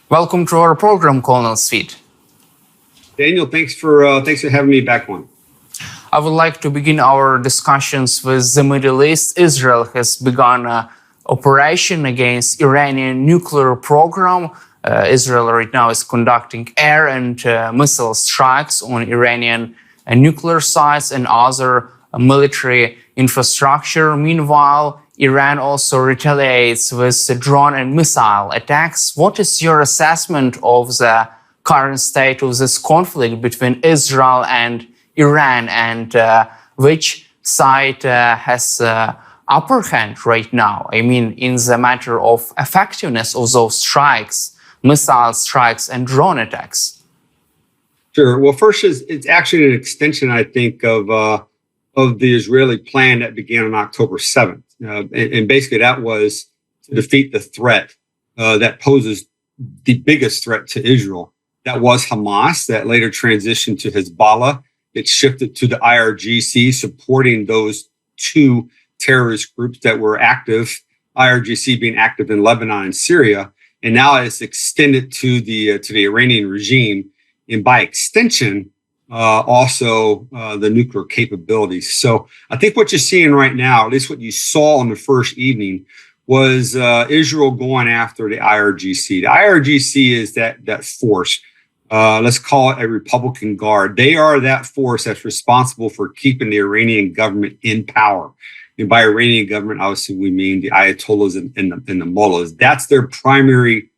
Welcome to our program, Jon Sweet. Daniel, thanks for having me back on. I would like to begin our discussions with the Middle East. Israel has begun an operation against Iranian nuclear program. Israel right now is conducting air and missile strikes on Iranian nuclear sites and other military infrastructure. Meanwhile, Iran also retaliates with drone and missile attacks. What is your assessment of the current state of this conflict between Israel and Iran, and which side has upper hand right now? I mean, in the matter of effectiveness of those strikes, missile strikes and drone attacks. Sure. Well, first, it's actually an extension, I think, of the Israeli plan that began on October 7th. And basically that was to defeat the threat that poses the biggest threat to Israel. That was Hamas, that later transitioned to Hezbollah. It shifted to the IRGC, supporting those two terrorist groups that were active, IRGC being active in Lebanon and Syria. And now it's extended to the Iranian regime, and by extension, also the nuclear capabilities. So I think what you're seeing right now, at least what you saw on the first evening, was Israel going after the IRGC. The IRGC is that force. Let's call it a Republican Guard. They are that force that's responsible for keeping the Iranian government in power. And by Iranian government, obviously, we mean the Ayatollahs and the mullahs. That's their primary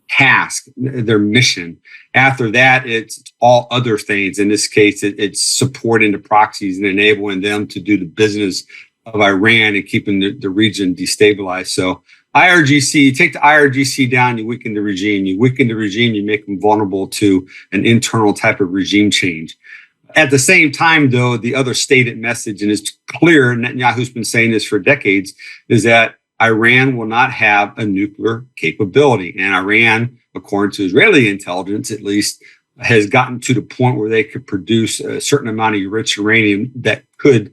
task, their mission. After that, it's all other things. In this case, it's supporting the proxies and enabling them to do the business of Iran and keeping the region destabilized. So IRGC, you take the IRGC down, you weaken the regime. You weaken the regime, you make them vulnerable to an internal type of regime change. At the same time, though, the other stated message, and it's clear, Netanyahu's been saying this for decades, is that Iran will not have a nuclear capability. And Iran, according to Israeli intelligence, at least, has gotten to the point where they could produce a certain amount of enriched uranium that could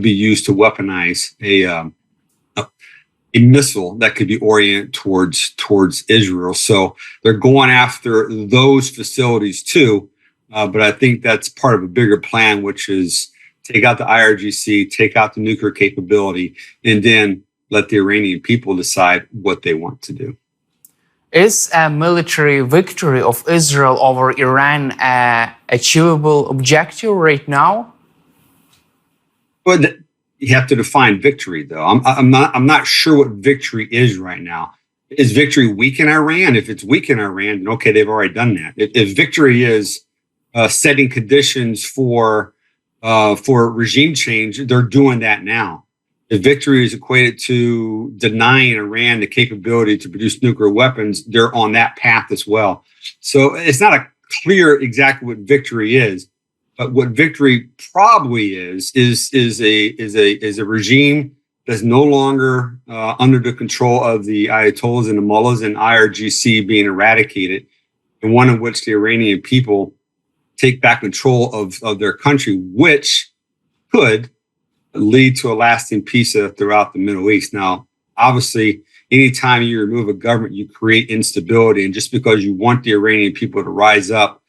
be used to weaponize a missile that could be oriented towards Israel. So they're going after those facilities too. But I think that's part of a bigger plan, which is take out the IRGC, take out the nuclear capability, and then let the Iranian people decide what they want to do. Is a military victory of Israel over Iran an achievable objective right now? Well, you have to define victory, though. I'm not sure what victory is right now. Is victory weak in Iran? If it's weak in Iran, then okay, they've already done that. If victory is setting conditions for regime change, they're doing that now. If victory is equated to denying Iran the capability to produce nuclear weapons, they're on that path as well. So it's not a clear exactly what victory is, but what victory probably is a regime that's no longer under the control of the Ayatollahs and the mullahs and IRGC being eradicated, and one in which the Iranian people take back control of their country, which could lead to a lasting peace throughout the Middle East. Now, obviously, anytime you remove a government, you create instability. And just because you want the Iranian people to rise up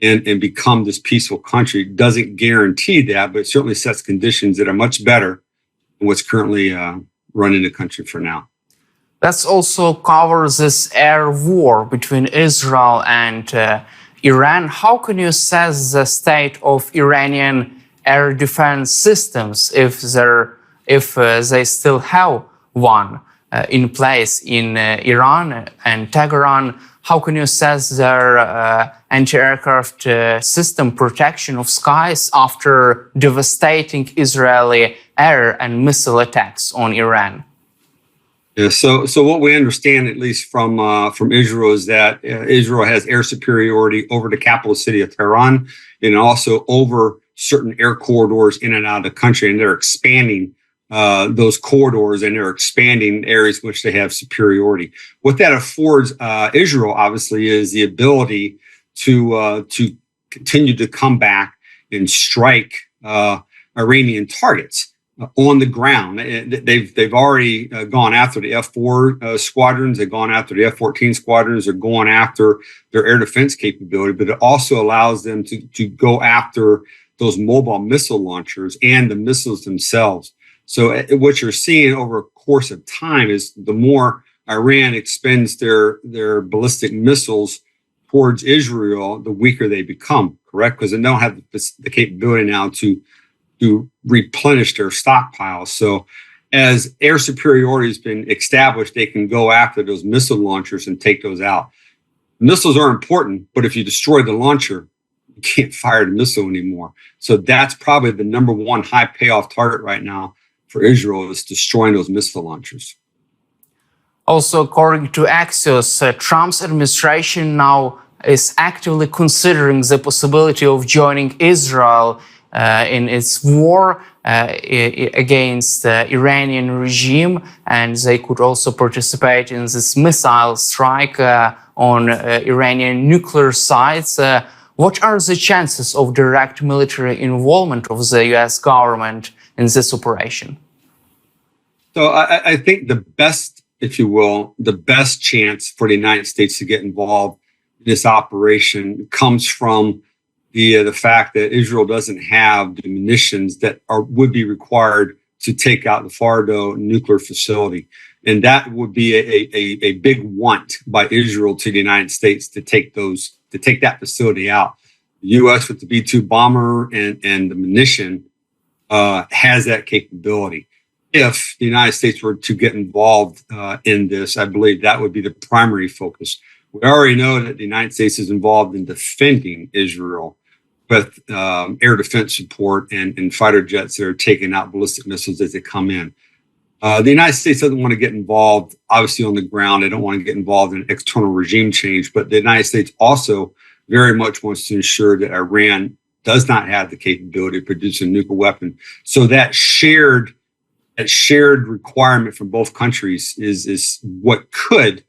and become this peaceful country doesn't guarantee that, but it certainly sets conditions that are much better than what's currently running the country for now. That also covers this air war between Israel and Iran. How can you assess the state of Iranian air defense systems if they still have one in place in Iran and Tehran? How can you assess their anti-aircraft system protection of skies after devastating Israeli air and missile attacks on Iran? Yeah, so what we understand, at least from Israel, is that Israel has air superiority over the capital city of Tehran and also over certain air corridors in and out of the country, and they're expanding those corridors, and they're expanding areas in which they have superiority. What that affords Israel, obviously, is the ability to continue to come back and strike Iranian targets. on the ground. They've already gone after the F-4 squadrons. They've gone after the F-14 squadrons. They're going after their air defense capability, but it also allows them to go after those mobile missile launchers and the missiles themselves. So what you're seeing over a course of time is the more Iran expends their ballistic missiles towards Israel, the weaker they become, correct? Because they don't have the capability now to replenish their stockpiles. So as air superiority has been established, they can go after those missile launchers and take those out. Missiles are important, but if you destroy the launcher, you can't fire the missile anymore. So that's probably the number one high payoff target right now for Israel, is destroying those missile launchers. Also, according to Axios, Trump's administration now is actively considering the possibility of joining Israel in its war against the Iranian regime, and they could also participate in this missile strike on Iranian nuclear sites. What are the chances of direct military involvement of the US government in this operation? So I think the best, if you will, the best chance for the United States to get involved in this operation comes from the fact that Israel doesn't have the munitions that would be required to take out the Fordo nuclear facility. And that would be a big want by Israel to the United States to take that facility out. The U.S. with the B-2 bomber and the munition has that capability. If the United States were to get involved in this, I believe that would be the primary focus. We already know that the United States is involved in defending Israel with air defense support and fighter jets that are taking out ballistic missiles as they come in. The United States doesn't want to get involved, obviously, on the ground. They don't want to get involved in external regime change. But the United States also very much wants to ensure that Iran does not have the capability of producing a nuclear weapon. So that shared requirement from both countries is what could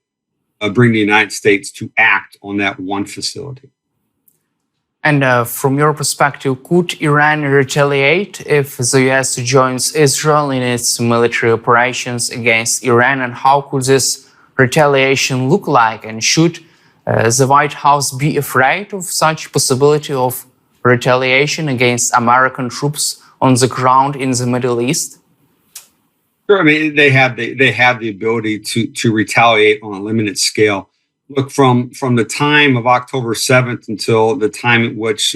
bring the United States to act on that one facility. And from your perspective, could Iran retaliate if the US joins Israel in its military operations against Iran? And how could this retaliation look like? And should the White House be afraid of such possibility of retaliation against American troops on the ground in the Middle East? Sure. I mean, they have the ability to retaliate on a limited scale. Look, from the time of October 7th until the time at which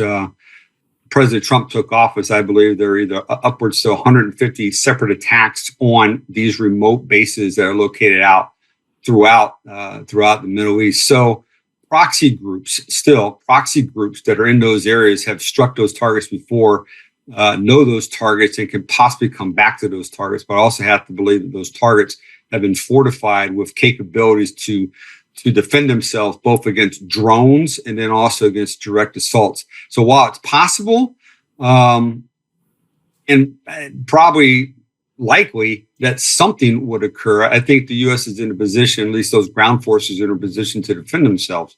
President Trump took office, I believe there are either upwards to 150 separate attacks on these remote bases that are located out throughout the Middle East. So proxy groups that are in those areas have struck those targets before, know those targets and can possibly come back to those targets, but also have to believe that those targets have been fortified with capabilities to defend themselves both against drones and then also against direct assaults. So while it's possible and probably likely that something would occur, I think the U.S. is in a position, at least those ground forces, are in a position to defend themselves.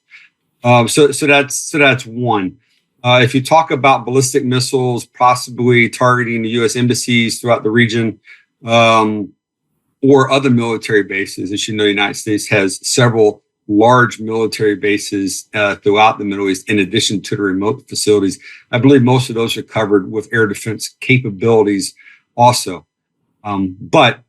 So that's one. If you talk about ballistic missiles possibly targeting the U.S. embassies throughout the region, or other military bases, as you know, the United States has several large military bases throughout the Middle East, in addition to the remote facilities. I believe most of those are covered with air defense capabilities also. But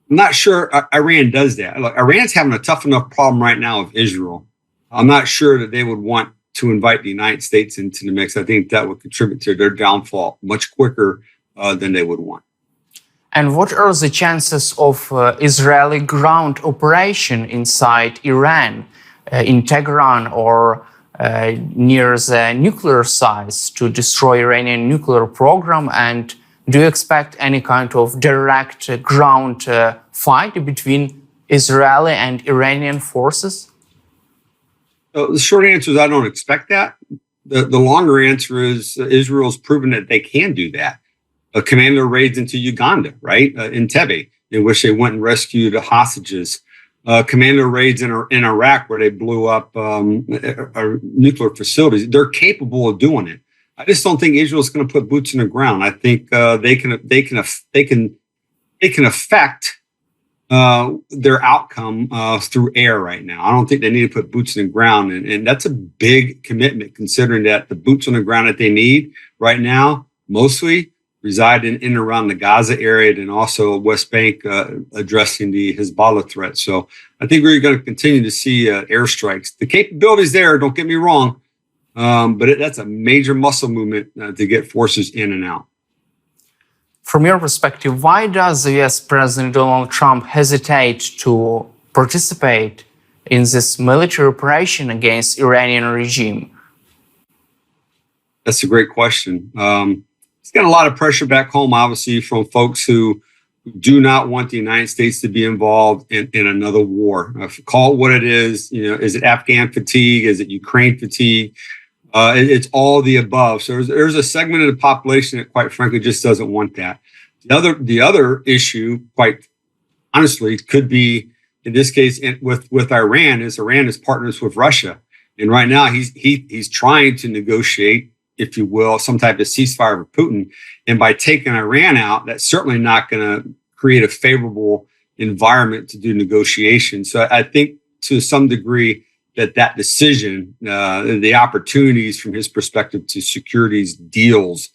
I'm not sure Iran does that. Look, Iran's having a tough enough problem right now with Israel. I'm not sure that they would want to invite the United States into the mix. I think that would contribute to their downfall much quicker than they would want. And what are the chances of Israeli ground operation inside Iran, in Tehran or near the nuclear sites to destroy Iranian nuclear program? And do you expect any kind of direct ground fight between Israeli and Iranian forces? The short answer is I don't expect that. The longer answer is Israel's proven that they can do that. Commando raids into Uganda, right, in Tebe, in which they went and rescued hostages. Commando raids in Iraq, where they blew up nuclear facilities. They're capable of doing it. I just don't think Israel's going to put boots in the ground. I think they can affect their outcome through air right now. I don't think they need to put boots in the ground, and that's a big commitment considering that the boots on the ground that they need right now mostly reside in and around the Gaza area and also West Bank, addressing the Hezbollah threat. So I think we're going to continue to see airstrikes. The capabilities there, don't get me wrong, but that's a major muscle movement to get forces in and out. From your perspective, why does the US President Donald Trump hesitate to participate in this military operation against Iranian regime? That's a great question. He's got a lot of pressure back home, obviously, from folks who do not want the United States to be involved in another war. Call it what it is. Is it Afghan fatigue? Is it Ukraine fatigue? It's all the above. So there's a segment of the population that, quite frankly, just doesn't want that. The other issue, quite honestly, could be in this case with Iran is partners with Russia, and right now he's trying to negotiate, if you will, some type of ceasefire with Putin. And by taking Iran out, that's certainly not going to create a favorable environment to do negotiations. So I think to some degree that decision, the opportunities from his perspective to secure these deals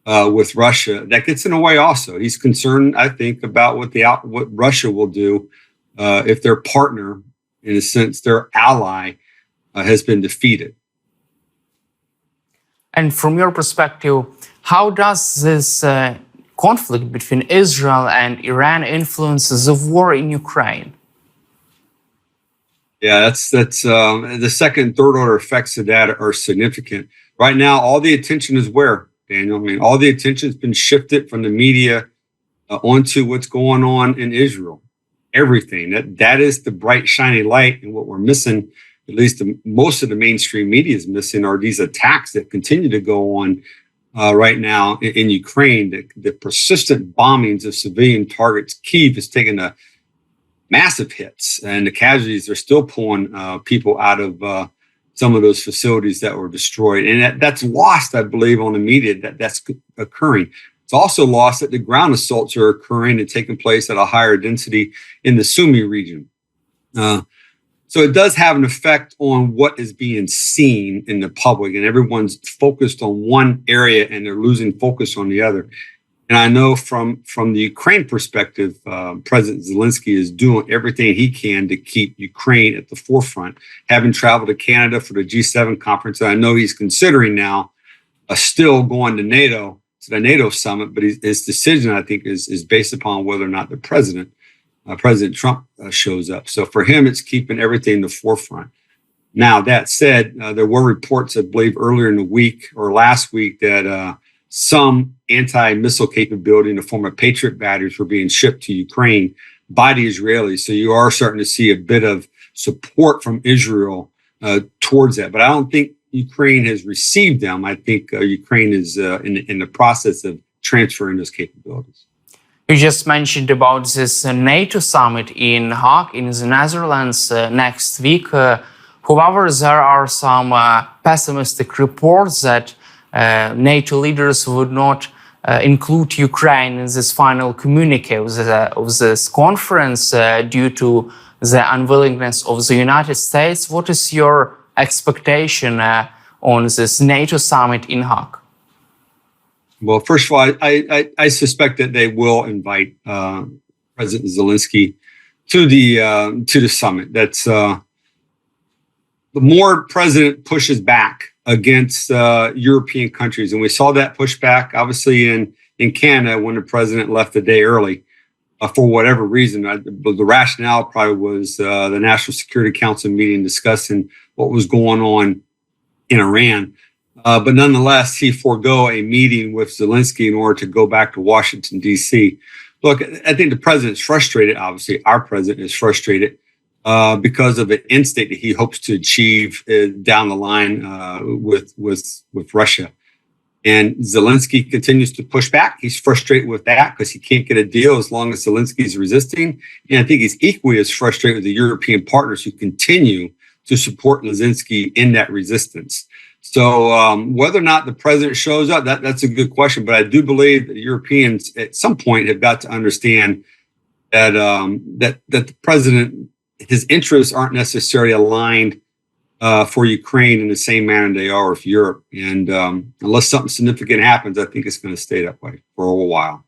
with Russia, that gets in the way also. He's concerned, I think, about what Russia will do if their partner, in a sense, their ally, has been defeated. And from your perspective, how does this conflict between Israel and Iran influence the war in Ukraine? Yeah, that's the second and third order effects of that are significant. Right now, all the attention is where, Daniel? I mean, all the attention has been shifted from the media onto what's going on in Israel. Everything. That is the bright, shiny light. And what we're missing, at least most of the mainstream media is missing, are these attacks that continue to go on right now in Ukraine. The persistent bombings of civilian targets. Kyiv has taken a massive hits, and the casualties are still pulling people out of some of those facilities that were destroyed. And that's lost, I believe, on the media that's occurring. It's also lost that the ground assaults are occurring and taking place at a higher density in the Sumy region. So it does have an effect on what is being seen in the public, and everyone's focused on one area and they're losing focus on the other. And I know from the Ukraine perspective, President Zelensky is doing everything he can to keep Ukraine at the forefront. Having traveled to Canada for the G7 conference, I know he's considering now still going to the NATO summit, but his decision, I think, is based upon whether or not the President Trump shows up. So for him, it's keeping everything in the forefront. Now, that said, there were reports, I believe, earlier in the week or last week that some anti-missile capability in the form of Patriot batteries were being shipped to Ukraine by the Israelis. So you are starting to see a bit of support from Israel towards that. But I don't think Ukraine has received them. I think Ukraine is in the process of transferring those capabilities. You just mentioned about this NATO summit in Hague, in the Netherlands, next week. However, there are some pessimistic reports that NATO leaders would not include Ukraine in this final communique of this conference due to the unwillingness of the United States. What is your expectation on this NATO summit in Hague? Well, first of all, I suspect that they will invite President Zelensky to the summit. That's the more president pushes back against European countries, and we saw that pushback obviously in Canada when the president left a day early for whatever reason. The rationale probably was the National Security Council meeting discussing what was going on in Iran. But nonetheless, he forego a meeting with Zelensky in order to go back to Washington, D.C. Look, I think the president is frustrated. Obviously, our president is frustrated because of an end state that he hopes to achieve down the line with Russia. And Zelensky continues to push back. He's frustrated with that because he can't get a deal as long as Zelensky is resisting. And I think he's equally as frustrated with the European partners who continue to support Zelensky in that resistance. So whether or not the president shows up, that's a good question. But I do believe that Europeans at some point have got to understand that that the president, his interests aren't necessarily aligned for Ukraine in the same manner they are with Europe. And unless something significant happens, I think it's going to stay that way for a while.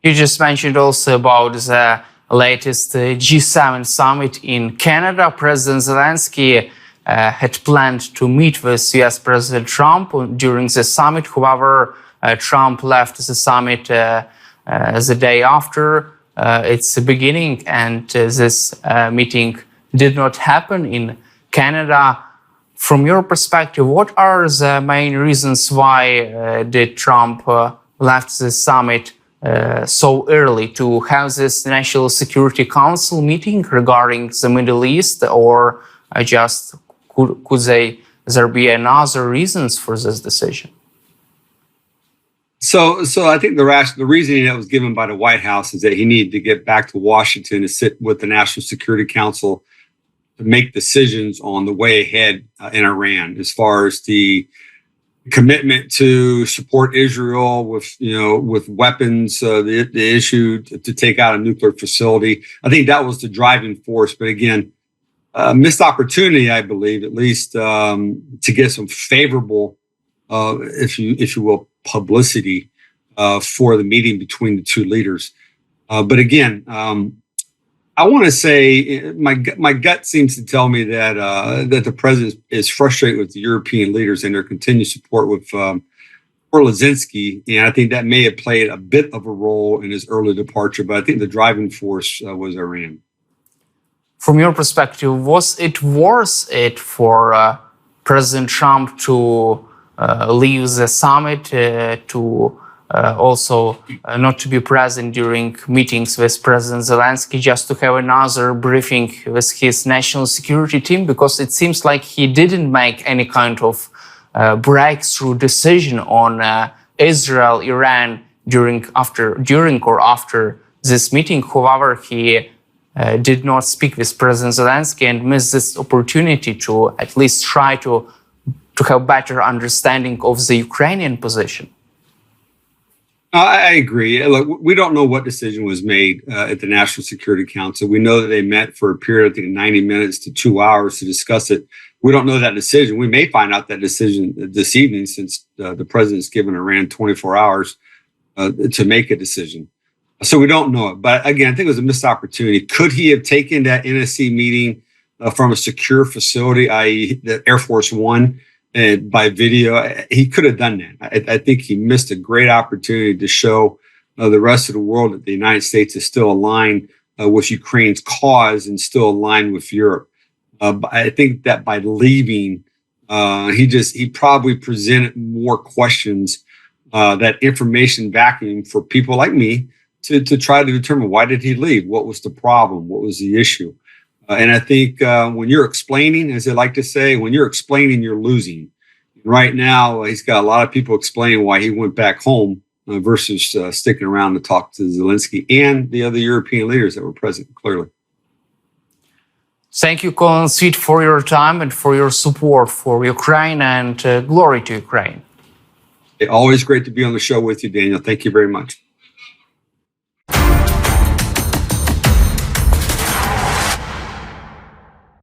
You just mentioned also about the latest G7 summit in Canada. President Zelensky had planned to meet with US President Trump during the summit. However, Trump left the summit the day after its beginning, and this meeting did not happen in Canada. From your perspective, what are the main reasons why did Trump left the summit so early to have this National Security Council meeting regarding the Middle East, or just could there be another reasons for this decision? So I think the reasoning that was given by the White House is that he needed to get back to Washington to sit with the National Security Council to make decisions on the way ahead in Iran, as far as the commitment to support Israel with weapons, the issue to take out a nuclear facility. I think that was the driving force. But again, missed opportunity, I believe, at least to get some favorable, if you will, publicity for the meeting between the two leaders. But again, I want to say my gut seems to tell me that that the president is frustrated with the European leaders and their continued support for Zelensky, and I think that may have played a bit of a role in his early departure. But I think the driving force was Iran. From your perspective, was it worth it for President Trump to leave the summit, to also not to be present during meetings with President Zelensky, just to have another briefing with his national security team? Because it seems like he didn't make any kind of breakthrough decision on Israel, Iran during or after this meeting. However, he did not speak with President Zelensky and missed this opportunity to at least try to have better understanding of the Ukrainian position. I agree. Look, we don't know what decision was made at the National Security Council. We know that they met for a period, I think, 90 minutes to 2 hours to discuss it. We don't know that decision. We may find out that decision this evening, since the president's given Iran 24 hours to make a decision. So we don't know it. But again, I think it was a missed opportunity. Could he have taken that NSC meeting from a secure facility, i.e. the Air Force One, and by video? He could have done that. I think he missed a great opportunity to show the rest of the world that the United States is still aligned with Ukraine's cause and still aligned with Europe. But I think that by leaving, he probably presented more questions, that information vacuum for people like me to try to determine, why did he leave? What was the problem? What was the issue? And I think when you're explaining, as they like to say, when you're explaining, you're losing. Right now, he's got a lot of people explaining why he went back home versus sticking around to talk to Zelensky and the other European leaders that were present, clearly. Thank you, Jon Sweet, for your time and for your support for Ukraine, and glory to Ukraine. Always great to be on the show with you, Daniel. Thank you very much.